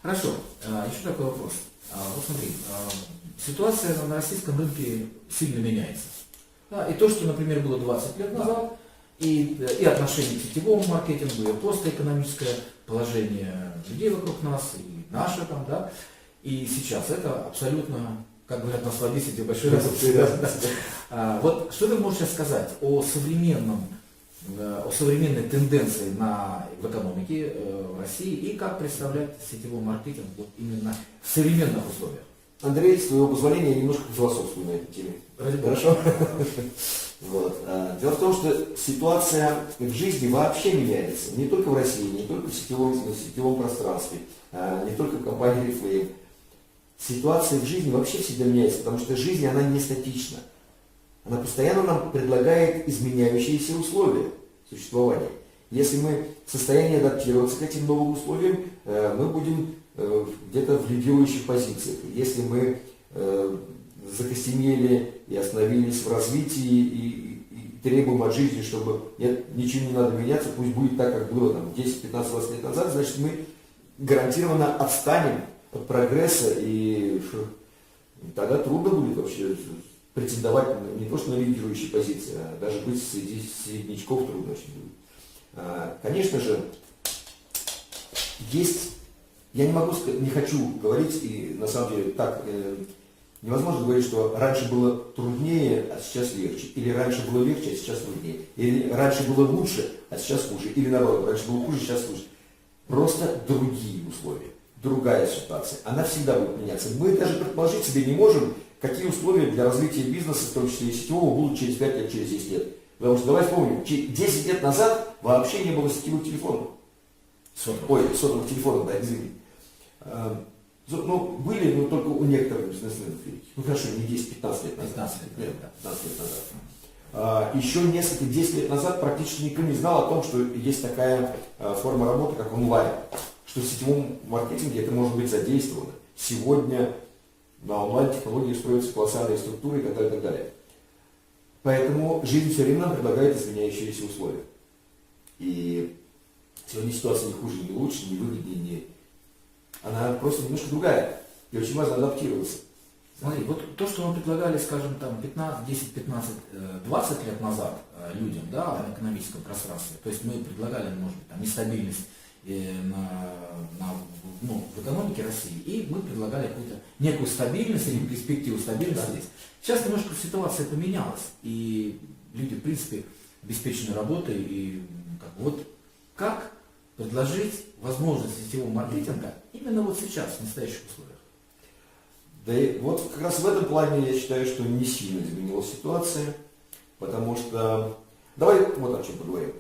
Хорошо. Еще такой вопрос. Вот смотри, ситуация на российском рынке сильно меняется. Да, и то, что, например, было 20 лет назад, и отношение к сетевому маркетингу, и просто экономическое положение людей вокруг нас, и наше там, да, и сейчас это абсолютно, как говорят на словесите, большой разницы. Вот что ты можешь сейчас сказать о современной тенденции в экономике в России и как представлять сетевой маркетинг вот именно в современных условиях? Андрей, с твоего позволения, я немножко философствую на этой теме. Хорошо? Вот. Дело в том, что ситуация в жизни вообще меняется. Не только в России, не только в сетевом пространстве, не только в компании Oriflame. Ситуация в жизни вообще всегда меняется, потому что жизнь, она не статична. Она постоянно нам предлагает изменяющиеся условия существования. Если мы в состоянии адаптироваться к этим новым условиям, мы будем где-то в лидирующих позициях. Если мы закостенели и остановились в развитии и требуем от жизни, чтобы нет, ничего не надо меняться, пусть будет так, как было там, 10, 15, 20 лет назад, значит мы гарантированно отстанем от прогресса, и тогда трудно будет вообще претендовать не то что на лидирующие позиции, а даже быть среди середнячков трудно очень будет. Конечно же, есть, я не могу сказать, не хочу говорить, и на самом деле так невозможно говорить, что раньше было труднее, а сейчас легче, или раньше было легче, а сейчас труднее, или раньше было лучше, а сейчас хуже, или наоборот, раньше было хуже, сейчас лучше. Просто другие условия, другая ситуация, она всегда будет меняться. Мы даже предположить себе не можем, какие условия для развития бизнеса, в том числе и сетевого, будут через 5 лет, через 10 лет. Потому что, давай вспомним, 10 лет назад вообще не было сетевых телефонов. Сотовых телефонов, да, извини. Ну, были, но только у некоторых бизнесменов. Ну, хорошо, не 10-15 лет назад. 15 лет назад. Еще несколько, 10 лет назад практически никто не знал о том, что есть такая форма работы, как онлайн. Что в сетевом маркетинге это может быть задействовано. Сегодня на онлайн-технологии строятся колоссальные структуры и так далее, и так далее. Поэтому жизнь все время нам предлагает изменяющиеся условия. И сегодня ситуация не хуже, не лучше, не выгоднее, не... Она просто немножко другая. И очень важно адаптироваться. Смотри, вот то, что мы предлагали, скажем, там 10, 15, 20 лет назад людям, да, в экономическом пространстве, то есть мы предлагали, может быть, там, нестабильность в экономике России, и мы предлагали какую-то некую стабильность или перспективу стабильности здесь. Сейчас немножко ситуация поменялась, и люди, в принципе, обеспечены работой, и как предложить возможность сетевого маркетинга именно вот сейчас, в настоящих условиях? Да и вот как раз в этом плане я считаю, что не сильно изменилась ситуация, потому что... Давай вот о чем поговорим.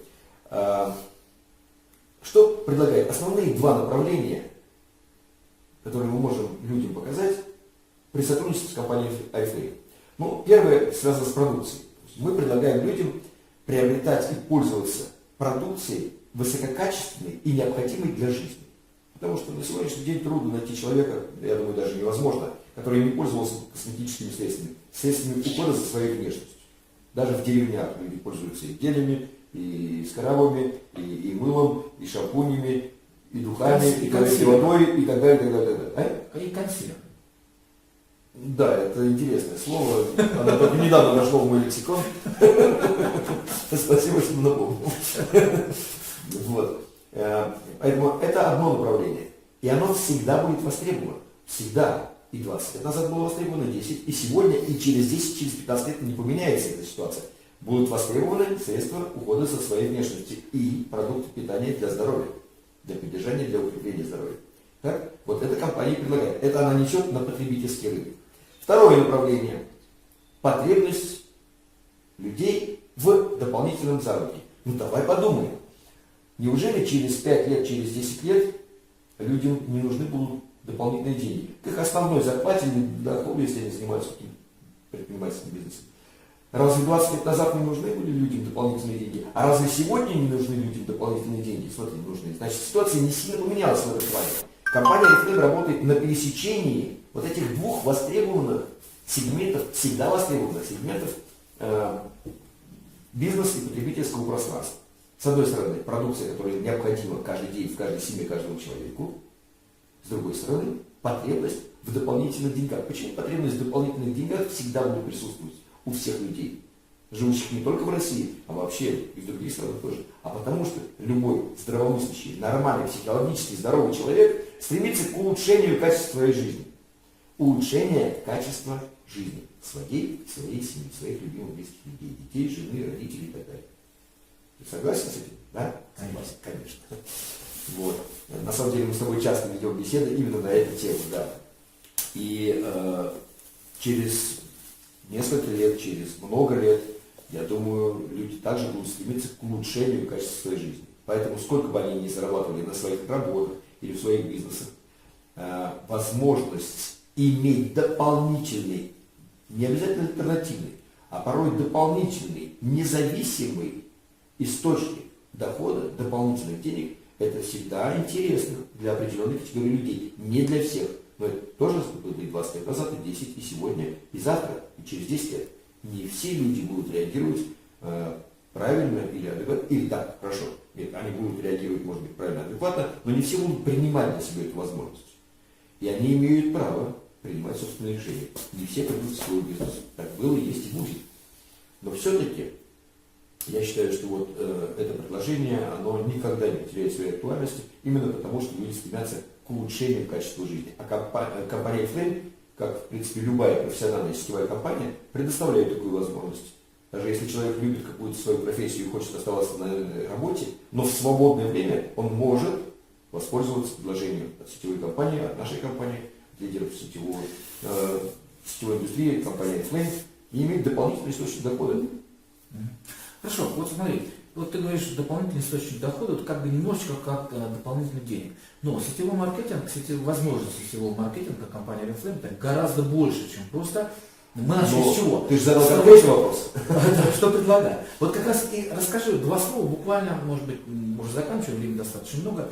Что предлагает? Основные два направления, которые мы можем людям показать при сотрудничестве с компанией Oriflame. Ну, первое связано с продукцией. Мы предлагаем людям приобретать и пользоваться продукцией высококачественной и необходимой для жизни. Потому что на сегодняшний день трудно найти человека, я думаю, даже невозможно, который не пользовался косметическими средствами ухода за своей внешностью. Даже в деревнях люди пользуются и гелями, и скрабами, и мылом, и шампунями, и духами, и водой, и так далее, и так далее, и так далее. И консилер. Да, это интересное слово. Оно только недавно вошло в мой лексикон. Спасибо, что напомнил. Вот. Поэтому это одно направление. И оно всегда будет востребовано. Всегда. И 20 лет назад было востребовано, 10. И сегодня, и через 10, через 15 лет не поменяется эта ситуация. Будут востребованы средства ухода за своей внешностью и продукты питания для здоровья. Для поддержания, для укрепления здоровья. Так? Вот эта компания предлагает. Это она несет на потребительский рынок. Второе направление. Потребность людей в дополнительном заработке. Ну давай подумаем. Неужели через 5 лет, через 10 лет людям не нужны будут дополнительные деньги? К их основной зарплате или доходу, если они занимаются каким-то предпринимательским бизнесом. Разве 20 лет назад не нужны были людям дополнительные деньги? А разве сегодня не нужны людям дополнительные деньги? Смотри, нужны. Значит, ситуация не сильно поменялась в этом плане. Компания Oriflame работает на пересечении вот этих двух востребованных сегментов, всегда востребованных сегментов бизнеса и потребительского пространства. С одной стороны, продукция, которая необходима каждый день в каждой семье, каждому человеку. с другой стороны, потребность в дополнительных деньгах. Почему потребность в дополнительных деньгах всегда будет присутствовать у всех людей, живущих не только в России, а вообще и в других странах тоже? А потому что любой здравомыслящий, нормальный, психологически здоровый человек стремится к улучшению качества своей жизни. Улучшение качества жизни своей семьи, своих любимых, близких людей, детей, жены, родителей и так далее. Ты согласен с этим? Да? Согласен. Конечно. Вот. На самом деле мы с тобой часто ведем беседы именно на эту тему, да. И через несколько лет, через много лет, я думаю, люди также будут стремиться к улучшению качества своей жизни. Поэтому сколько бы они ни зарабатывали на своих работах или в своих бизнесах, возможность иметь дополнительный, не обязательно альтернативный, а порой дополнительный, независимый источник дохода, дополнительных денег, это всегда интересно для определенной категории людей, не для всех. Но это тоже было и 20 лет назад, и 10, и сегодня, и завтра, и через 10 лет. Не все люди будут реагировать правильно или адекватно, или так, хорошо, нет, они будут реагировать, может быть, правильно, адекватно, но не все будут принимать для себя эту возможность. И они имеют право принимать собственные решения. Не все придут в свой бизнес. Так было, есть и будет. Но все-таки я считаю, что вот это предложение, оно никогда не потеряет своей актуальности, именно потому, что люди стремятся к улучшению качества жизни. А компания Flame, как в принципе любая профессиональная сетевая компания, предоставляет такую возможность. Даже если человек любит какую-то свою профессию и хочет оставаться на работе, но в свободное время он может воспользоваться предложением от сетевой компании, от нашей компании, лидеров сетевой индустрии, компании Flame, и иметь дополнительный источник дохода. Хорошо, вот смотри, вот ты говоришь, дополнительный источник дохода, это как бы немножечко как дополнительных денег. Но сетевой маркетинг, возможности сетевого маркетинга компании Oriflame это гораздо больше, чем просто мы начали с чего? Ты же задал такой вопрос. Что предлагаю? Вот как раз и расскажи два слова, буквально, может быть, мы уже заканчиваем, времени достаточно много.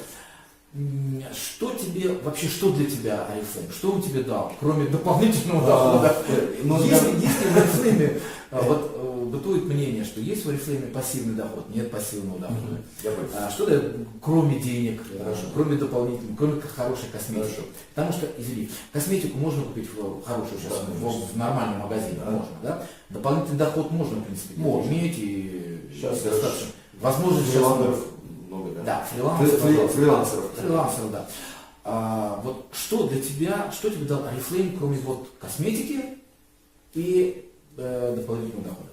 Что тебе, вообще, что для тебя Oriflame? Что он тебе дал, кроме дополнительного дохода? Если в Oriflame, вот бытует мнение, что есть в Oriflame пассивный доход, нет пассивного дохода. Что дает, кроме денег, кроме дополнительного, кроме хорошей косметики? Потому что, извини, косметику можно купить в хорошую сейчас, в нормальном магазине, можно, да? Дополнительный доход можно, в принципе, иметь, и сейчас достаточно. Возможно, много, да. Да, фрилансеров, да. Вот что для тебя, что тебе дал Oriflame, кроме вот косметики и дополнительного дохода?